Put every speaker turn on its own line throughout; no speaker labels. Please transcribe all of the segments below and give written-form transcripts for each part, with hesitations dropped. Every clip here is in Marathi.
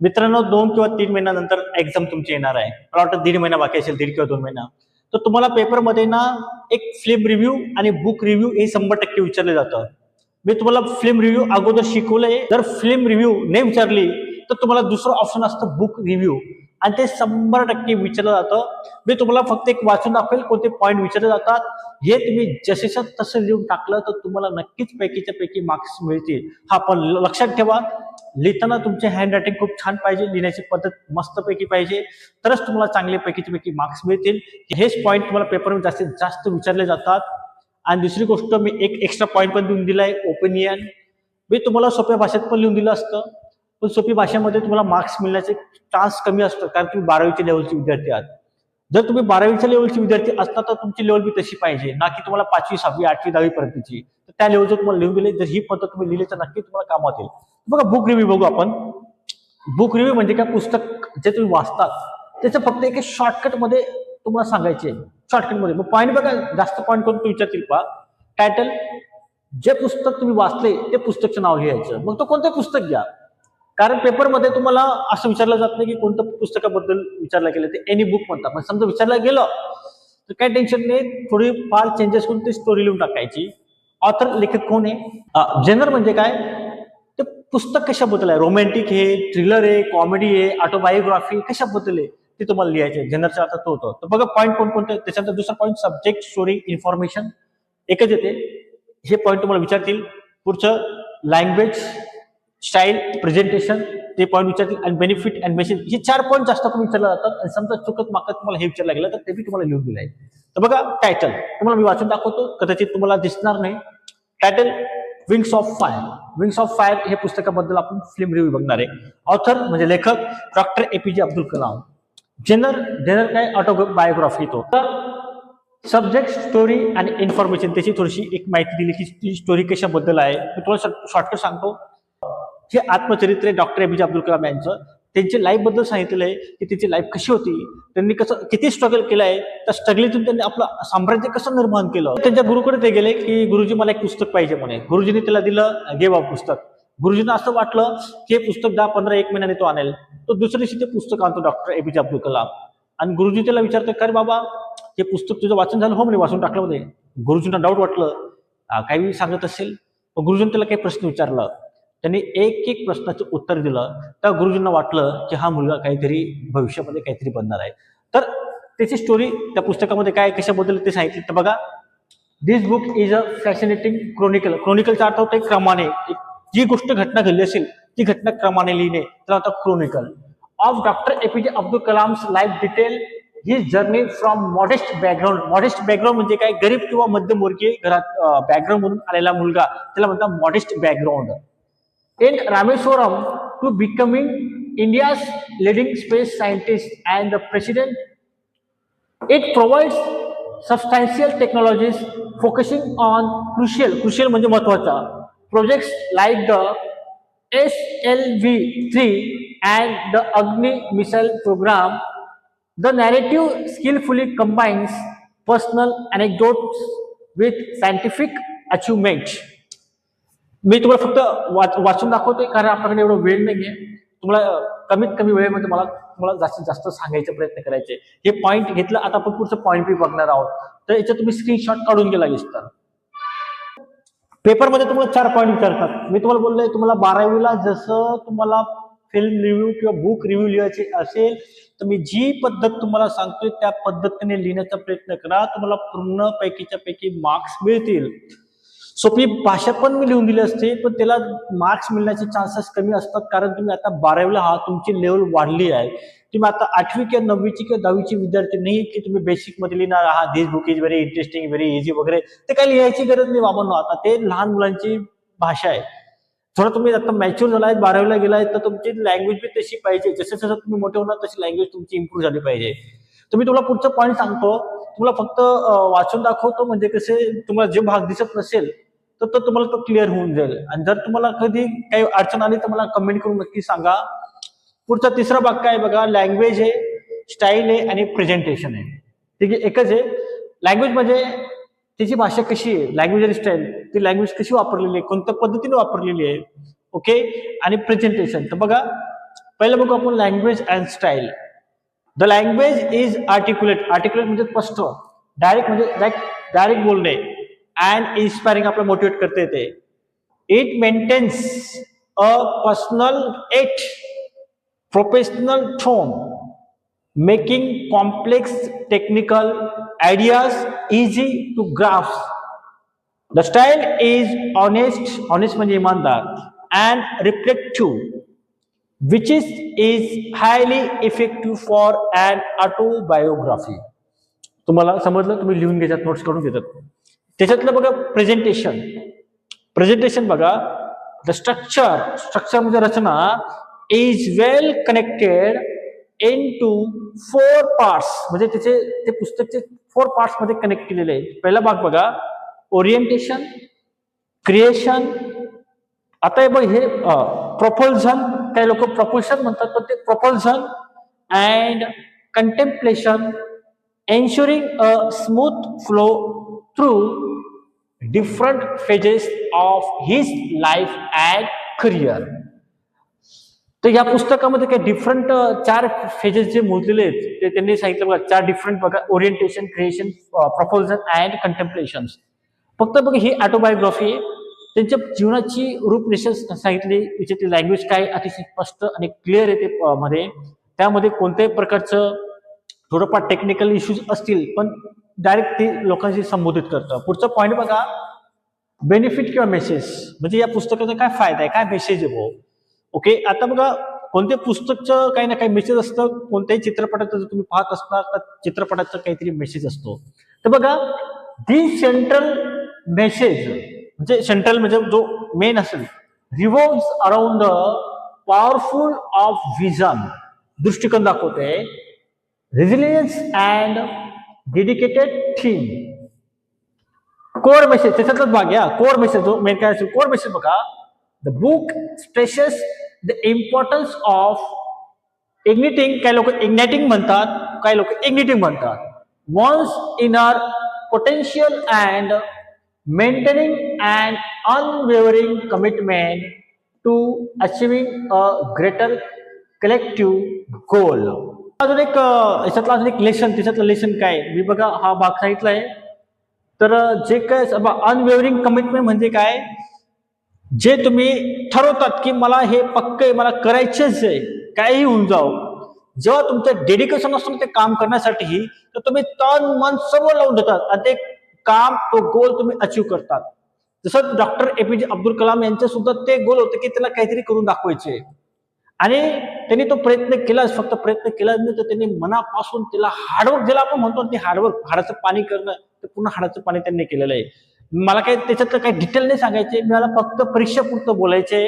मित्रांनो 2 किंवा 3 महिन्यानंतर एक्झाम तुमची येणार आहे. मला वाटतं 1.5 महिना बाकी असेल, 1.5 किंवा 2 महिना. तर तुम्हाला पेपरमध्ये ना एक फिल्म रिव्ह्यू आणि बुक रिव्ह्यू हे 100% विचारले जातं. मी तुम्हाला फिल्म रिव्ह्यू अगोदर शिकवलंय. जर फिल्म रिव्ह्यू नाही विचारली तर तुम्हाला दुसरं ऑप्शन असतं बुक रिव्ह्यू आणि ते 100% विचारलं जातं. मी तुम्हाला फक्त एक वाचून दाखवेल कोणते पॉईंट विचारले जातात. हे तुम्ही जसेच्या तसं लिहून टाकलं तर तुम्हाला नक्कीच पैकीच्या पैकी मार्क्स मिळतील. हा पण लक्षात ठेवा, लिहिताना तुमचे हँड रायटिंग खूप छान पाहिजे, लिहिण्याची पद्धत मस्तपैकी पाहिजे, तरच तुम्हाला चांगले पैकीचे पैकी मार्क्स मिळतील. हेच पॉईंट तुम्हाला पेपरमध्ये जास्तीत जास्त विचारले जातात. आणि दुसरी गोष्ट, मी एक एक्स्ट्रा पॉईंट पण देऊन दिलाय, ओपिनियन. मी तुम्हाला सोप्या भाषेत पण लिहून दिलं असतं, पण सोपी भाषेमध्ये तुम्हाला मार्क्स मिळण्याचे चान्स कमी असतं, कारण तुम्ही 12वीच्या लेवलचे विद्यार्थी आहात. जर तुम्ही 12वीच्या लेवलचे विद्यार्थी असता तर तुमची लेवल बी तशी पाहिजे ना, की तुम्हाला 5वी 6वी 8वी 10वी पर्यंतची. तर त्या लेवलचं तुम्हाला लिहून दिले. जर ही पद्धत तुम्ही लिहिली तर नक्की तुम्हाला कामात येईल. बघा, बुक रिव्ह्यू बघू आपण. बुक रिव्ह्यू म्हणजे काय, पुस्तक जे तुम्ही वाचतात त्याचं फक्त एक शॉर्टकट मध्ये तुम्हाला सांगायचे, शॉर्टकट मध्ये. पॉईंट बघा, जास्त पॉईंट करून तुम्ही विचारतील पहा. टायटल, जे पुस्तक तुम्ही वाचले ते पुस्तकचं नाव लिहायचं. मग तो कोणतं पुस्तक घ्या, कारण पेपरमध्ये तुम्हाला असं विचारलं जात नाही की कोणत्या पुस्तकाबद्दल विचारलं गेलं, ते एनी बुक म्हणतात. पण समजा विचारलं गेलं तर काही टेन्शन नाही, थोडी फार चेंजेस करून ते स्टोरी लिहून टाकायची. ऑथर, लेखक कोण आहे. जेनर म्हणजे काय, ते पुस्तक कशाबद्दल आहे, रोमॅन्टिक आहे, थ्रिलर आहे, कॉमेडी आहे, ऑटोबायोग्राफी, कशाबद्दल आहे ते तुम्हाला लिहायचे. जनरलचा अर्थ तो होतो. तर बघा पॉईंट कोणकोणते. त्याच्यानंतर दुसरा पॉईंट, सब्जेक्ट, स्टोरी, इन्फॉर्मेशन, एकच येते. हे पॉईंट तुम्हाला विचारतील. पुढचं, लँग्वेज, स्टाईल, प्रेझेंटेशन, ते पॉईंट विचारतील. आणि बेनिफिट अँड मेसेज, हे 4 पॉईंट जास्त करून विचारले जातात. आणि समजा चुकत माकत तुम्हाला हे विचारलं गेलं तर ते बी तुम्हाला लिहून दिलं आहे. तर बघा, टायटल तुम्हाला मी वाचून दाखवतो, कदाचित तुम्हाला दिसणार नाही. Title, wings of fire. Wings of fire हे पुस्तकाबद्दल आपण फिल्म रिव्ह्यू बघणार आहे. ऑथर म्हणजे लेखक doctor APJ Abdul Kalam. General काय, ऑटोबायोग्राफी. तो तर सब्जेक्ट, स्टोरी आणि इन्फॉर्मेशन, त्याची थोडीशी एक माहिती दिली की ती स्टोरी कशाबद्दल आहे. मी तुम्हाला शॉर्टकट सांगतो. हे आत्मचरित्र आहे डॉक्टर APJ अब्दुल कलाम यांचं. त्यांच्या लाईफ बद्दल सांगितलेलं आहे की त्यांची लाईफ कशी होती, त्यांनी कसं किती स्ट्रगल केलंय, त्या स्ट्रगलीतून त्यांनी आपलं साम्राज्य कसं निर्माण केलं. त्यांच्या गुरुकडे ते गेले की गुरुजी मला एक पुस्तक पाहिजे म्हणे. गुरुजींनी त्याला दिलं, घे बाबा पुस्तक. गुरुजींना असं वाटलं की हे पुस्तक 10-15 एक महिन्याने तो आणेल. तो दुसऱ्या दिवशी ते पुस्तक आणतो डॉक्टर APJ अब्दुल कलाम. आणि गुरुजी त्याला विचारतो, काय बाबा हे पुस्तक तुझं वाचन झालं. हो म्हणे, वाचून टाकलं म्हणे. गुरुजींना डाऊट वाटलं, काही सांगत असेल. गुरुजींनी त्याला काही प्रश्न विचारला, त्यांनी एक एक प्रश्नाचं उत्तर दिलं. तर गुरुजींना वाटलं की हा मुलगा काहीतरी भविष्यामध्ये काहीतरी बनणार आहे. तर त्याची स्टोरी त्या पुस्तकामध्ये काय कशाबद्दल ते सांगितलं. तर बघा, this book is a fascinating chronicle. क्रोनिकलचा अर्थ होतो क्रमाने, जी गोष्ट घटना घडली असेल ती घटना क्रमाने लिहिणे, त्याला होतं chronicle. Of doctor APJ Abdul Kalam's life detail, his journey from modest background. Modest background म्हणजे काय, गरीब किंवा मध्यमवर्गीय घरात बॅकग्राऊंड म्हणून आलेला मुलगा, त्याला म्हणतात modest background. In Rameswaram to becoming India's leading space scientist and the president. It provides substantial technologies focusing on crucial म्हणजे महत्वाचा projects like the SLV-3 and the Agni missile program. The narrative skillfully combines personal anecdotes with scientific achievements. मी तुम्हाला फक्त वाचून दाखवतोय कारण आपल्याकडे एवढं वेळ नाहीये. तुम्हाला कमीत कमी वेळेमध्ये मला जास्तीत जास्त सांगायचा प्रयत्न करायचे. हे पॉईंट घेतलं, आता आपण पुढचं पॉईंट बी बघणार आहोत. तर याच्यात तुम्ही स्क्रीनशॉट काढून गेला दिसतात. पेपरमध्ये तुम्हाला 4 पॉईंट विचारतात. मी तुम्हाला बोललोय, तुम्हाला 12वीला जसं तुम्हाला फिल्म रिव्ह्यू किंवा बुक रिव्ह्यू लिहायचे असेल तर मी जी पद्धत तुम्हाला सांगतोय त्या पद्धतीने लिहिण्याचा प्रयत्न करा. तुम्हाला पूर्ण पैकीच्या पैकी मार्क्स मिळतील. सोपी भाषा पण मी लिहून दिली असते, पण त्याला मार्क्स मिळण्याचे चान्सेस कमी असतात, कारण तुम्ही आता 12वीला आहात, तुमची लेवल वाढली आहे. तुम्ही आता 8वी किंवा 9वीची किंवा 10वीची विद्यार्थी नाही की तुम्ही बेसिक मध्ये लिहिणार आहात this book is very interesting, very easy वगैरे. ते काही लिहायची गरज नाही बाबांनो. आता ते लहान मुलांची भाषा आहे. थोडं तुम्ही आता मॅच्युअर झालाय, 12वीला गेलाय, तर तुमची लँग्वेज बी तशी पाहिजे. जसं जसं तुम्ही मोठे होणार तशी लँग्वेज तुमची इम्प्रूव्ह झाली पाहिजे. तर मी तुला पुढचं पॉईंट सांगतो, तुम्हाला फक्त वाचून दाखवतो, म्हणजे कसे तुम्हाला जे भाग दिसत नसेल तर तुम्हाला तो क्लिअर होऊन जाईल. आणि जर तुम्हाला कधी काही अडचण आली तर मला कमेंट करून नक्की सांगा. पुढचा तिसरा भाग काय बघा, लँग्वेज आहे, स्टाईल आहे आणि प्रेझेंटेशन आहे. ठीक आहे, एकच आहे. लँग्वेज म्हणजे त्याची भाषा कशी आहे, लँग्वेज आणि स्टाईल, ती लँग्वेज कशी वापरलेली आहे, कोणत्या पद्धतीने वापरलेली आहे. ओके. आणि प्रेझेंटेशन, तर बघा पहिलं बघू आपण language and style. The language is articulate. Articulate म्हणजे स्पष्ट, डायरेक्ट म्हणजे डायरेक्ट बोलणे, अँड इन्स्पायरिंग आपलं मोटिवेट करते ते. It maintains a personal and professional tone, making complex technical ideas easy to grasp. The style is honest, honest म्हणजे इमानदार, and reflective, which is highly effective for an autobiography. तुम्हाला समजलं, तुम्ही लिहून घेतात, नोट्स करून घेतात. त्याच्यातलं बघा प्रेझेंटेशन. प्रेझेंटेशन बघा, द स्ट्रक्चर, स्ट्रक्चर म्हणजे रचना, is well connected into 4 parts, म्हणजे ते पुस्तकचे 4 पार्ट्स मध्ये कनेक्ट केलेले आहे. पहिला भाग बघा ओरिएंटेशन, क्रिएशन. आता हे बघ, हे प्रपोल्झन, काही लोक प्रपोल्शन म्हणतात, पण ते propulsion and contemplation, ensuring a smooth flow through different phases of his life and career. तर या पुस्तकामध्ये काही डिफरंट 4 फेजेस जे मोजलेले आहेत ते त्यांनी सांगितलं बघा, 4 डिफरंट बघा, ओरिएंटेशन, क्रिएशन, प्रपोल्झन अँड कंटेम्प्लेशन. फक्त बघा ही ऑटोबायोग्राफी, त्यांच्या जीवनाची रूपरेषा सांगितली, त्याच्यातली लँग्वेज काय अतिशय स्पष्ट आणि क्लिअर आहे ते मध्ये. त्यामध्ये कोणत्याही प्रकारचं थोडंफार टेक्निकल इश्यूज असतील, पण डायरेक्ट ते लोकांशी संबोधित करतं. पुढचा पॉईंट बघा, बेनिफिट किंवा मेसेज, म्हणजे या पुस्तकाचा काय फायदा आहे, काय मेसेज आहे भाऊ. ओके, आता बघा कोणत्या पुस्तकचं काही ना काही मेसेज असतं, कोणत्याही चित्रपटाचं जर तुम्ही पाहत असता तर चित्रपटाचं काहीतरी मेसेज असतो. तर बघा, दी सेंट्रल मेसेज म्हणजे सेंट्रल म्हणजे जो मेन असेल, revolves around the powerful of vision, दृष्टिकोन दाखवते, resilience and dedicated theme. Core message त्याच्यातलाच भाग या, कोर मेसेज जो मेन काय असेल, कोर मेसेज बघा, the book stresses the importance of igniting, काही लोक इग्नायटिंग म्हणतात, काही लोक इग्निटिंग म्हणतात, one's inner potential and maintaining an unwavering commitment to achieving a greater collective goal. अजून एक याच्यातलं अजून एक लेसन, त्याच्यातलं लेसन काय मी बघा हा भाग सांगितलाय. तर जे काय अनवेवरिंग कमिटमेंट म्हणजे काय, जे तुम्ही ठरवतात की मला हे पक्क आहे, मला करायचेच आहे, काहीही होऊन जाऊ. जेव्हा तुमचं डेडिकेशन असतं ते काम करण्यासाठी, तर तुम्ही तन मन सर्व लावून देतात आणि ते काम, तो गोल तुम्ही अचीव्ह करतात. जसं डॉक्टर एपीजे अब्दुल कलाम यांचे सुद्धा ते गोल होते की त्याला काहीतरी करून दाखवायचे, आणि त्यांनी तो प्रयत्न केलाच. फक्त प्रयत्न केलाच नाही, तर त्यांनी मनापासून त्याला हार्डवर्क, ज्याला आपण म्हणतो ते हार्डवर्क, हाडाचं पाणी करणं, ते पूर्ण हाडाचं पाणी त्यांनी केलेलं आहे. मला काही त्याच्यातलं काही डिटेल नाही सांगायचे, मला फक्त परीक्षेपुरतं बोलायचे.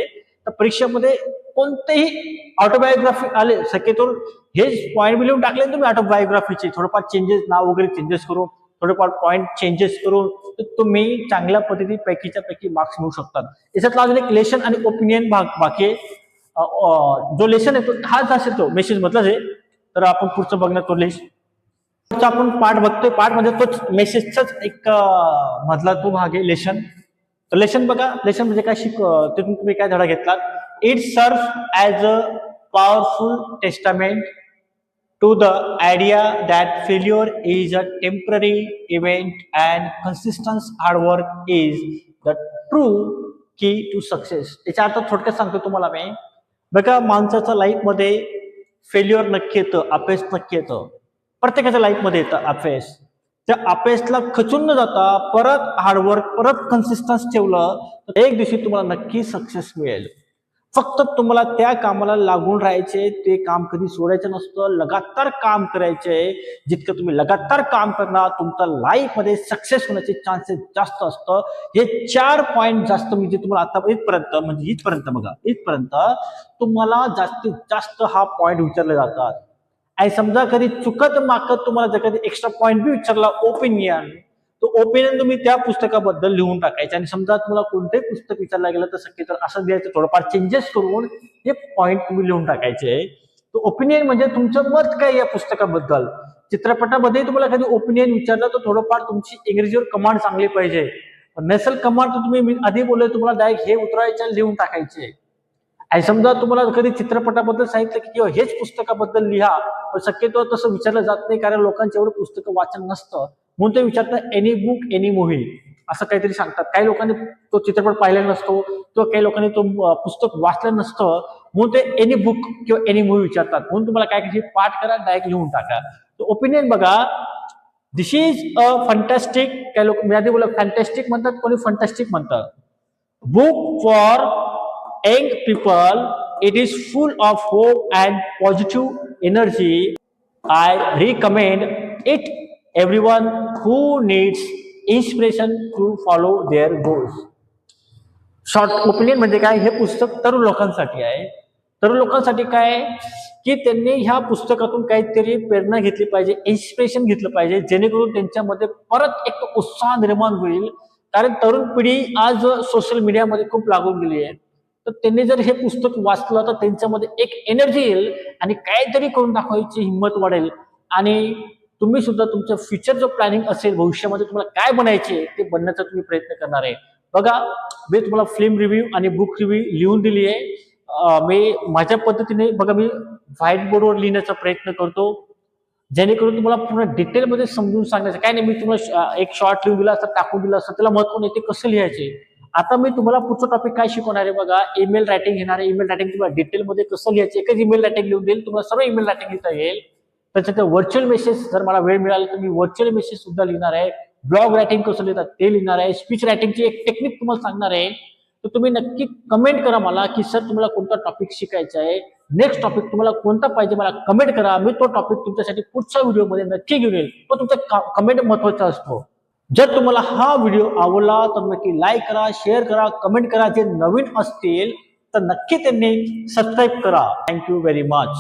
तर परीक्षेमध्ये कोणतेही ऑटोबायोग्राफी आले, शक्यतो हेच पॉईंट लिहून टाकले तुम्ही ऑटोबायोग्राफीचे, थोडंफार चेंजेस, नाव वगैरे चेंजेस करून, थोडेफार पॉईंट चेंजेस करून, तर तुम्ही चांगल्या पद्धती पैकीच्या पैकी मार्क्स मिळू शकतात. याच्यातला अजून एक लेसन आणि ओपिनियन भाग बाकी, जो लेसन आहे तो हाच असेल, तो मेसेज मधलाच आहे. तर आपण पुढचं बघणार तो लेसन, आपण पार्ट बघतोय, पार्ट म्हणजे तोच मेसेजचाच एक मधला तो भाग आहे लेसन. तर लेसन बघा, लेसन म्हणजे काय, तिथून तुम्ही काय धडा घेतलात. It serves as a powerful testament to the idea that failure is a temporary event and consistent hard work is the true key to success. याचा अर्थ थोडक्यात सांगतो तुम्हाला मी. बघा, माणसाच्या लाईफमध्ये फेल्युअर नक्की येतं, अपयश नक्की येतं, प्रत्येकाच्या लाईफमध्ये येतं अपयश. त्या अपयशला खचून न जाता परत हार्डवर्क, परत कन्सिस्टन्स ठेवलं तर एक दिवशी तुम्हाला नक्की सक्सेस मिळेल. फक्त तुम्हाला त्या कामाला लागून राहायचे, ते काम कधी सोडायचं नसतं, लगातार काम करायचे. जितकं तुम्ही लगातार काम करणार, तुमच्या लाईफमध्ये सक्सेस होण्याचे चान्सेस जास्त असतं. हे 4 पॉईंट जास्त म्हणजे तुम्हाला आता इथपर्यंत बघा, इथपर्यंत तुम्हाला जास्तीत जास्त हा पॉईंट विचारले जातात. आणि समजा कधी चुकत माकत तुम्हाला जर कधी एक्स्ट्रा पॉईंट बी विचारला, ओपिनियन, तो ओपिनियन तुम्ही त्या पुस्तकाबद्दल लिहून टाकायचे. आणि समजा तुम्हाला कोणतेही पुस्तक विचारलं गेलं तर शक्यतो असं द्यायचं, थोडंफार चेंजेस करून हे पॉईंट तुम्ही लिहून टाकायचे. तो ओपिनियन म्हणजे तुमचं मत काय या पुस्तकाबद्दल. चित्रपटामध्ये तुम्हाला कधी ओपिनियन विचारलं तर थोडंफार तुमची इंग्रजीवर कमांड चांगली पाहिजे. नसेल कमांड तर तुम्ही आधी बोलले तुम्हाला डायरेक्ट हे उतरायचे लिहून टाकायचे. आणि समजा तुम्हाला कधी चित्रपटाबद्दल सांगितलं की किंवा हेच पुस्तकाबद्दल लिहा, पण शक्यतो तसं विचारलं जात नाही, कारण लोकांचं एवढं पुस्तकं वाचन नसतं, म्हणून ते विचारतात एनी बुक एनी मूव्ही असं काहीतरी सांगतात. काही लोकांनी तो चित्रपट पाहिलेला नसतो किंवा काही लोकांनी तो पुस्तक वाचलं नसतं, म्हणून ते एनी बुक किंवा एनी मूव्ही विचारतात. म्हणून तुम्हाला काय करायची, पाठ करा, डायरेक्ट लिहून टाका. ओपिनियन बघा, दिस इज अ फंटॅस्टिक, काही लोक मी आधी बोला फॅन्टॅस्टिक म्हणतात, कोणी फंटॅस्टिक म्हणतात. Book for young people, it is full of hope and positive energy. I recommend it everyone who needs inspiration to follow their goals. Short opinion म्हणजे काय, हे पुस्तक तरुण लोकांसाठी आहे. तरुण लोकांसाठी काय की त्यांनी ह्या पुस्तकातून काहीतरी प्रेरणा घेतली पाहिजे, इन्स्पिरेशन घेतलं पाहिजे, जेणेकरून त्यांच्यामध्ये परत एक उत्साह निर्माण होईल. कारण तरुण पिढी आज सोशल मीडियामध्ये खूप लागून गेली आहे. तर त्यांनी जर हे पुस्तक वाचलं तर त्यांच्यामध्ये एक एनर्जी येईल आणि काहीतरी करून दाखवायची हिंमत वाढेल. आणि तुम्ही सुद्धा तुमचं फ्युचर जो प्लॅनिंग असेल, भविष्यामध्ये तुम्हाला काय बनायचे ते बनण्याचा तुम्ही प्रयत्न करणार आहे. बघा, मी तुम्हाला फिल्म रिव्ह्यू आणि बुक रिव्ह्यू लिहून दिली आहे. मी माझ्या पद्धतीने बघा, मी व्हाईट बोर्डवर लिहिण्याचा प्रयत्न करतो, जेणेकरून तुम्हाला पूर्ण डिटेलमध्ये समजून सांगायचं. काय नाही, मी तुम्हाला एक शॉर्ट लिहून दिला असता, टाकून दिला असता, त्याला महत्व नाही, ते कसं लिहायचे. आता मी तुम्हाला पुढचं टॉपिक काय शिकवणार आहे बघा, ईमेल रायटिंग घेणार आहे. ईमेल रायटिंग तुम्हाला डिटेलमध्ये कसं लिहायचं, एकच ईमेल रायटिंग लिहून देईल, तुम्हाला सर्व ईमेल रायटिंग लिहिता येईल. त्याच्यात व्हर्च्युअल मेसेज, जर मला वेळ मिळाला तर मी व्हर्च्युअल मेसेज सुद्धा लिहिणार आहे. ब्लॉग रायटिंग कसं लिहितात ते लिहिणार आहे. स्पीच रायटिंगची एक टेक्निक तुम्हाला सांगणार आहे. तर तुम्ही नक्की कमेंट करा मला की सर तुम्हाला कोणता टॉपिक शिकायचा आहे, नेक्स्ट टॉपिक तुम्हाला कोणता पाहिजे, मला कमेंट करा. मी तो टॉपिक तुमच्यासाठी पुढच्या व्हिडिओमध्ये नक्की घेऊन येईल. तो तुमचा कमेंट महत्वाचा असतो. जर तुम्हाला हा व्हिडिओ आवडला तर नक्की लाईक करा, शेअर करा, कमेंट करा. जे नवीन असतील तर नक्की त्यांनी सबस्क्राईब करा. Thank you very much.